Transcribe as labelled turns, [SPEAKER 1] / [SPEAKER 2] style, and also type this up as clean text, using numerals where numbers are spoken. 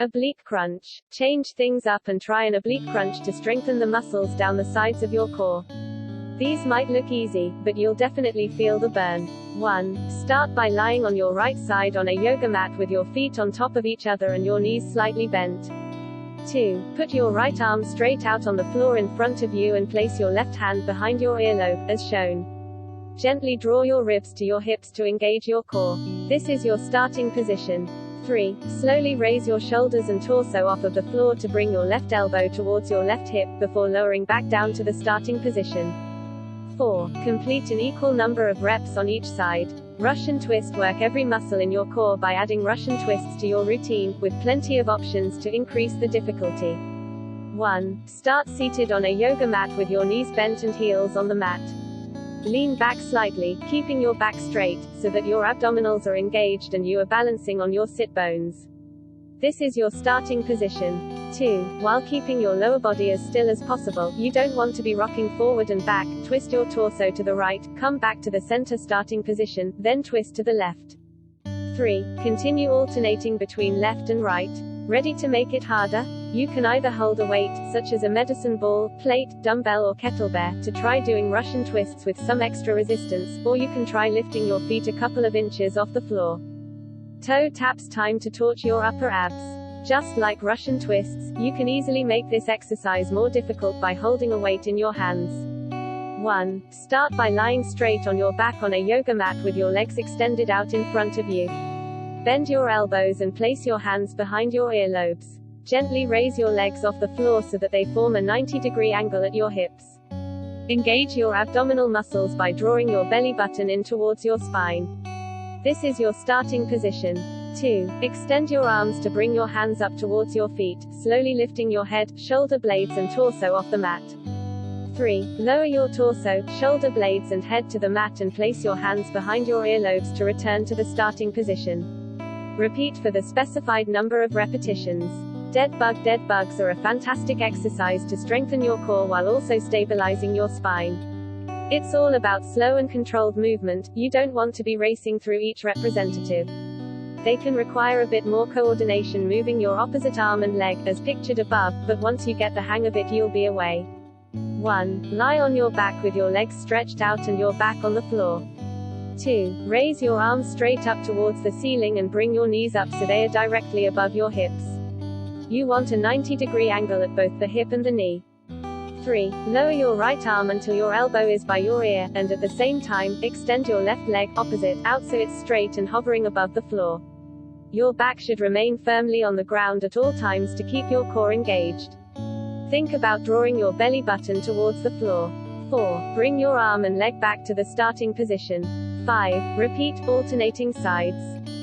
[SPEAKER 1] Oblique crunch. Change things up and try an oblique crunch to strengthen the muscles down the sides of your core. These might look easy, but you'll definitely feel the burn. 1. Start by lying on your right side on a yoga mat with your feet on top of each other and your knees slightly bent. 2. Put your right arm straight out on the floor in front of you and place your left hand behind your earlobe, as shown. Gently draw your ribs to your hips to engage your core. This is your starting position. 3. Slowly raise your shoulders and torso off of the floor to bring your left elbow towards your left hip, before lowering back down to the starting position. 4. Complete an equal number of reps on each side. Russian twist. Work every muscle in your core by adding Russian twists to your routine, with plenty of options to increase the difficulty. 1. Start seated on a yoga mat with your knees bent and heels on the mat. Lean back slightly, keeping your back straight, so that your abdominals are engaged and you are balancing on your sit bones. This is your starting position. 2. While keeping your lower body as still as possible, you don't want to be rocking forward and back. Twist your torso to the right, come back to the center starting position, then twist to the left. 3. Continue alternating between left and right. Ready to make it harder? You can either hold a weight, such as a medicine ball, plate, dumbbell or kettlebell, to try doing Russian twists with some extra resistance, or you can try lifting your feet a couple of inches off the floor. Toe taps. Time to torch your upper abs. Just like Russian twists, you can easily make this exercise more difficult by holding a weight in your hands. 1. Start by lying straight on your back on a yoga mat with your legs extended out in front of you. Bend your elbows and place your hands behind your earlobes. Gently raise your legs off the floor so that they form a 90-degree angle at your hips. Engage your abdominal muscles by drawing your belly button in towards your spine. This is your starting position. 2. Extend your arms to bring your hands up towards your feet, slowly lifting your head, shoulder blades and torso off the mat. 3. Lower your torso, shoulder blades and head to the mat and place your hands behind your earlobes to return to the starting position. Repeat for the specified number of repetitions. Dead bugs are a fantastic exercise to strengthen your core while also stabilizing your spine. It's all about slow and controlled movement. You don't want to be racing through each representative. They can require a bit more coordination moving your opposite arm and leg, as pictured above, but once you get the hang of it you'll be away. 1. Lie on your back with your legs stretched out and your back on the floor. 2. Raise your arms straight up towards the ceiling and bring your knees up so they are directly above your hips. You want a 90-degree angle at both the hip and the knee. 3. Lower your right arm until your elbow is by your ear, and at the same time, extend your left leg, opposite, out so it's straight and hovering above the floor. Your back should remain firmly on the ground at all times to keep your core engaged. Think about drawing your belly button towards the floor. 4. Bring your arm and leg back to the starting position. 5. Repeat, alternating sides.